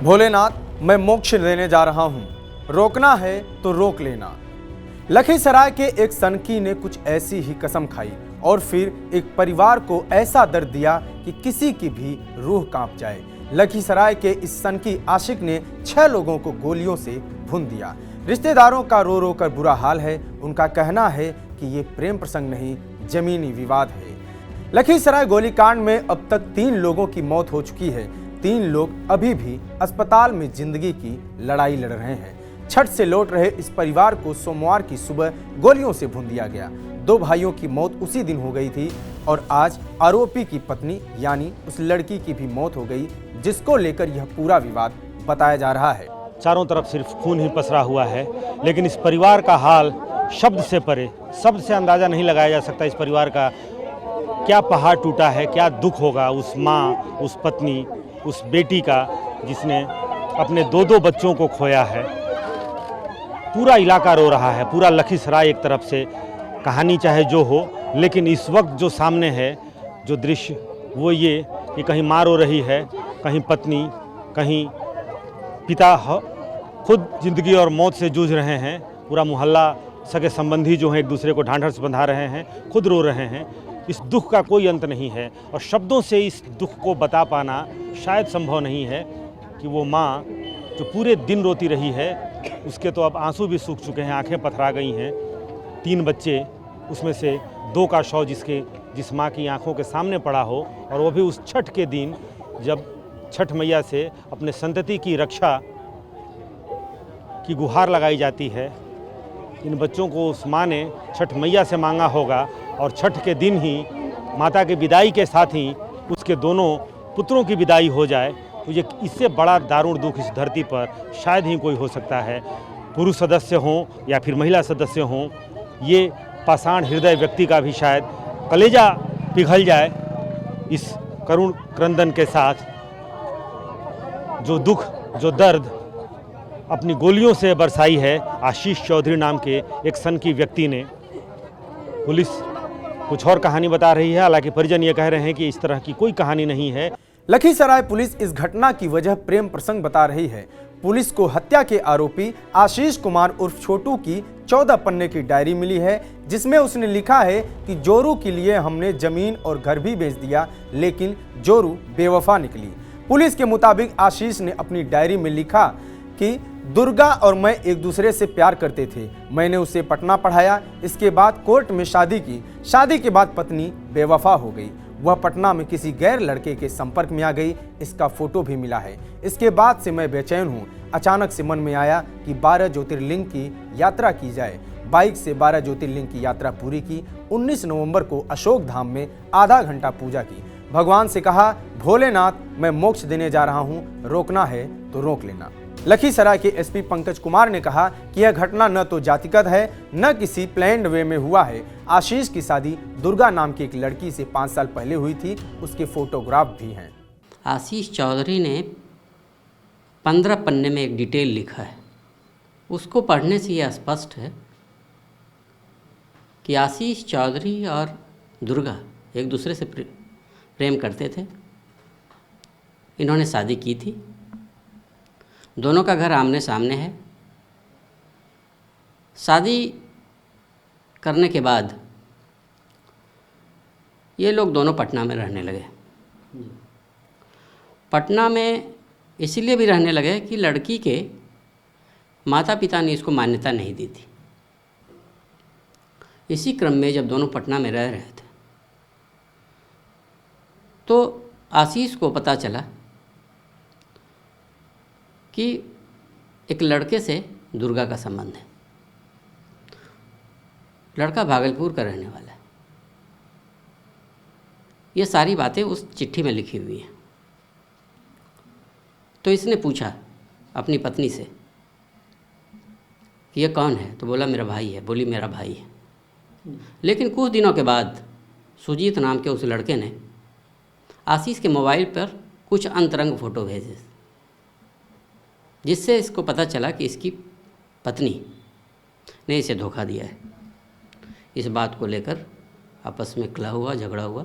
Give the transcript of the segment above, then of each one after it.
भोलेनाथ मैं मोक्ष देने जा रहा हूँ, रोकना है तो रोक लेना। लखीसराय के एक सनकी ने कुछ ऐसी ही कसम खाई और फिर एक परिवार को ऐसा दर्द दिया कि किसी की भी रूह कांप जाए। लखीसराय के इस सनकी आशिक ने 6 लोगों को गोलियों से भून दिया। रिश्तेदारों का रो रो कर बुरा हाल है। उनका कहना है कि ये प्रेम प्रसंग नहीं, जमीनी विवाद है। लखीसराय गोलीकांड में अब तक 3 लोगों की मौत हो चुकी है। 3 लोग अभी भी अस्पताल में जिंदगी की लड़ाई लड़ रहे हैं। छठ से लौट रहे इस परिवार को सोमवार की सुबह गोलियों से भून दिया गया। 2 भाइयों की मौत उसी दिन हो गई थी और आज आरोपी की पत्नी यानी उस लड़की की भी मौत हो गई, जिसको लेकर यह पूरा विवाद बताया जा रहा है। चारों तरफ सिर्फ खून ही पसरा हुआ है, लेकिन इस परिवार का हाल शब्द से परे, शब्द से अंदाजा नहीं लगाया जा सकता। इस परिवार का क्या पहाड़ टूटा है, क्या दुख होगा उस माँ, उस पत्नी, उस बेटी का जिसने अपने 2 बच्चों को खोया है। पूरा इलाका रो रहा है, पूरा लखीसराय एक तरफ से। कहानी चाहे जो हो, लेकिन इस वक्त जो सामने है जो दृश्य, वो ये कि कहीं माँ रो रही है, कहीं पत्नी, कहीं पिता खुद जिंदगी और मौत से जूझ रहे हैं। पूरा मोहल्ला, सगे संबंधी जो हैं एक दूसरे को ढांढस बंधा रहे हैं, खुद रो रहे हैं। इस दुख का कोई अंत नहीं है और शब्दों से इस दुख को बता पाना शायद संभव नहीं है कि वो माँ जो पूरे दिन रोती रही है, उसके तो अब आंसू भी सूख चुके हैं, आंखें पथरा गई हैं। 3 बच्चे, उसमें से 2 का शव जिस माँ की आंखों के सामने पड़ा हो, और वो भी उस छठ के दिन जब छठ मैया से अपने संतति की रक्षा की गुहार लगाई जाती है। इन बच्चों को उस माँ ने छठ मैया से मांगा होगा और छठ के दिन ही माता की विदाई के साथ ही उसके दोनों पुत्रों की विदाई हो जाए, तो ये इससे बड़ा दारुण दुख इस धरती पर शायद ही कोई हो सकता है। पुरुष सदस्य हों या फिर महिला सदस्य हों, ये पाषाण हृदय व्यक्ति का भी शायद कलेजा पिघल जाए इस करुण क्रंदन के साथ। जो दुख, जो दर्द अपनी गोलियों से बरसाई है आशीष चौधरी नाम के एक सनकी व्यक्ति ने। पुलिस कुछ और कहानी बता रही है, हालांकि परिजन ये कह रहे हैं कि इस तरह की कोई कहानी नहीं है। लखीसराय पुलिस इस घटना की वजह प्रेम प्रसंग बता रही है। पुलिस को हत्या के आरोपी आशीष कुमार उर्फ छोटू की 14 पन्ने की डायरी मिली है, जिसमें उसने लिखा है कि जोरू के लिए हमने जमीन और घर भी बेच दिया, लेकिन जोरू बेवफा निकली। पुलिस के मुताबिक आशीष ने अपनी डायरी में लिखा कि दुर्गा और मैं एक दूसरे से प्यार करते थे। मैंने उसे पटना पढ़ाया, इसके बाद कोर्ट में शादी की। शादी के बाद पत्नी बेवफा हो गई। वह पटना में किसी गैर लड़के के संपर्क में आ गई। इसका फोटो भी मिला है। इसके बाद से मैं बेचैन हूँ। अचानक से मन में आया कि 12 ज्योतिर्लिंग की यात्रा की जाए। बाइक से 12 ज्योतिर्लिंग की यात्रा पूरी की। 19 नवंबर को अशोक धाम में आधा घंटा पूजा की। भगवान से कहा, भोलेनाथ मैं मोक्ष देने जा रहा हूँ, रोकना है तो रोक लेना। लखीसराय के एसपी पंकज कुमार ने कहा कि यह घटना न तो जातिगत है, न किसी प्लान्ड वे में हुआ है। आशीष की शादी दुर्गा नाम की एक लड़की से 5 साल पहले हुई थी। उसके फोटोग्राफ भी हैं। आशीष चौधरी ने 15 पन्ने में एक डिटेल लिखा है। उसको पढ़ने से यह स्पष्ट है कि आशीष चौधरी और दुर्गा एक दूसरे से प्रेम करते थे। इन्होंने शादी की थी। दोनों का घर आमने सामने है। शादी करने के बाद ये लोग दोनों पटना में रहने लगे। पटना में इसलिए भी रहने लगे कि लड़की के माता पिता ने इसको मान्यता नहीं दी थी। इसी क्रम में जब दोनों पटना में रह रहे थे तो आशीष को पता चला कि एक लड़के से दुर्गा का संबंध है। लड़का भागलपुर का रहने वाला है। ये सारी बातें उस चिट्ठी में लिखी हुई हैं। तो इसने पूछा अपनी पत्नी से कि ये कौन है, तो बोला मेरा भाई है। बोली मेरा भाई है। लेकिन कुछ दिनों के बाद सुजीत नाम के उस लड़के ने आशीष के मोबाइल पर कुछ अंतरंग फ़ोटो भेजे, जिससे इसको पता चला कि इसकी पत्नी ने इसे धोखा दिया है। इस बात को लेकर आपस में कलह हुआ, झगड़ा हुआ।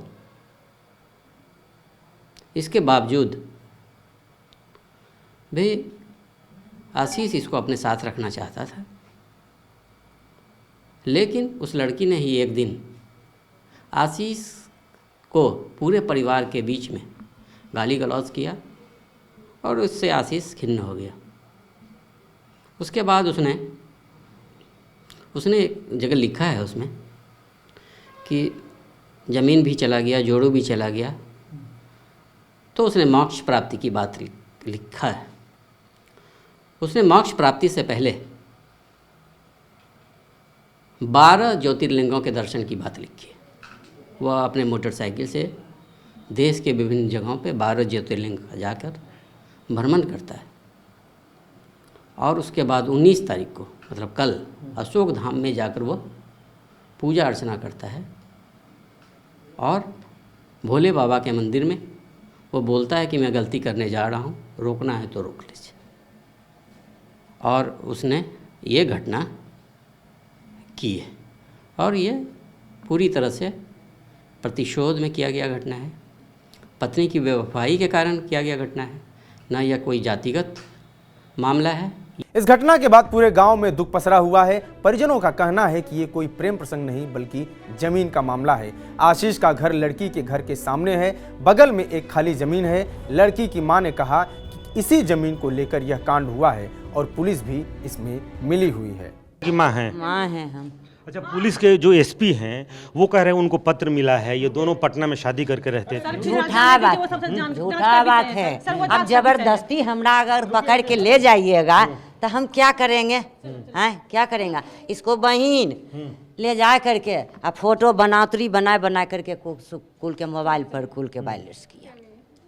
इसके बावजूद भाई आशीष इसको अपने साथ रखना चाहता था, लेकिन उस लड़की ने ही एक दिन आशीष को पूरे परिवार के बीच में गाली गलौज किया और उससे आशीष खिन्न हो गया। उसके बाद उसने एक जगह लिखा है उसमें कि ज़मीन भी चला गया, जोड़ू भी चला गया, तो उसने मोक्ष प्राप्ति की बात लिखा है। उसने मोक्ष प्राप्ति से पहले 12 ज्योतिर्लिंगों के दर्शन की बात लिखी है। वह अपने मोटरसाइकिल से देश के विभिन्न जगहों पे 12 ज्योतिर्लिंग जाकर भ्रमण करता है और उसके बाद 19 तारीख को मतलब कल अशोक धाम में जाकर वह पूजा अर्चना करता है और भोले बाबा के मंदिर में वो बोलता है कि मैं गलती करने जा रहा हूँ, रोकना है तो रोक लीजिए। और उसने ये घटना की है और ये पूरी तरह से प्रतिशोध में किया गया घटना है, पत्नी की बेवफाई के कारण किया गया घटना है, ना यह कोई जातिगत मामला है। इस घटना के बाद पूरे गांव में दुख पसरा हुआ है। परिजनों का कहना है कि ये कोई प्रेम प्रसंग नहीं बल्कि जमीन का मामला है। आशीष का घर लड़की के घर के सामने है, बगल में एक खाली जमीन है। लड़की की मां ने कहा कि इसी जमीन को लेकर यह कांड हुआ है और पुलिस भी इसमें मिली हुई है। की माँ है? माँ है हम। अच्छा, पुलिस के जो एसपी हैं वो कह रहे हैं उनको पत्र मिला है, ये दोनों पटना में शादी करके रहते थे। झूठा बात है। अब जबरदस्ती हमरा अगर पकड़ के ले जाइएगा तो हम क्या करेंगे? हैं क्या करेंगे? इसको बहन ले जा करके अब फोटो बनातरी बना करके कुल के मोबाइल पर कुल के वायरस किया।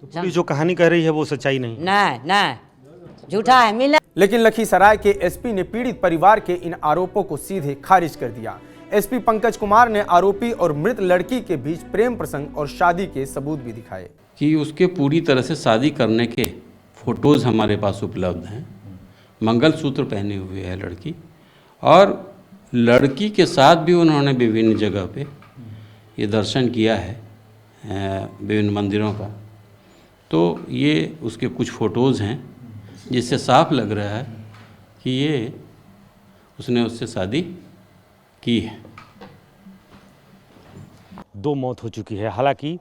तो पुलिस जो कहानी कह रही है वो सच्चाई नहीं? नहीं, झूठा है। मिला। लेकिन लखीसराय के एसपी ने पीड़ित परिवार के इन आरोपों को सीधे खारिज कर दिया। एसपी पंकज कुमार ने आरोपी और मृत लड़की के बीच प्रेम प्रसंग और शादी के सबूत भी दिखाए कि उसके पूरी तरह से शादी करने के फोटोज़ हमारे पास उपलब्ध हैं। मंगलसूत्र पहने हुए है लड़की और लड़की के साथ भी उन्होंने विभिन्न जगह पे ये दर्शन किया है विभिन्न मंदिरों का। तो ये उसके कुछ फ़ोटोज़ हैं जिससे साफ लग रहा है कि ये उसने उससे शादी की है। 2 मौत हो चुकी है। हालांकि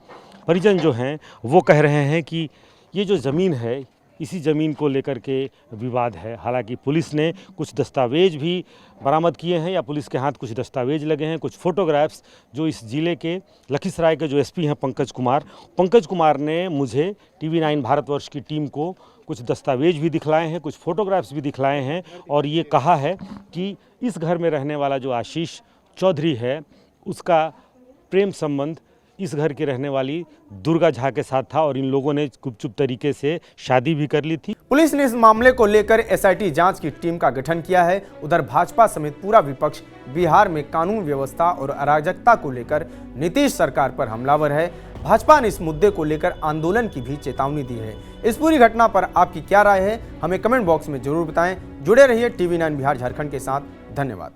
परिजन जो हैं वो कह रहे हैं कि ये जो ज़मीन है इसी ज़मीन को लेकर के विवाद है। हालांकि पुलिस ने कुछ दस्तावेज भी बरामद किए हैं या पुलिस के हाथ कुछ दस्तावेज लगे हैं, कुछ फ़ोटोग्राफ्स जो इस ज़िले के लखीसराय के जो एसपी हैं पंकज कुमार ने मुझे TV9 भारतवर्ष की टीम को कुछ दस्तावेज भी दिखलाए हैं, कुछ फ़ोटोग्राफ्स भी दिखलाए हैं और ये कहा है कि इस घर में रहने वाला जो आशीष चौधरी है उसका प्रेम संबंध इस घर की रहने वाली दुर्गा झा के साथ था और इन लोगों ने गुपचुप तरीके से शादी भी कर ली थी। पुलिस ने इस मामले को लेकर एसआईटी जांच की टीम का गठन किया है। उधर भाजपा समेत पूरा विपक्ष बिहार में कानून व्यवस्था और अराजकता को लेकर नीतीश सरकार पर हमलावर है। भाजपा ने इस मुद्दे को लेकर आंदोलन की भी चेतावनी दी है। इस पूरी घटना पर आपकी क्या राय है, हमें कमेंट बॉक्स में जरूर बताएं। जुड़े रहिए TV9 बिहार झारखंड के साथ। धन्यवाद।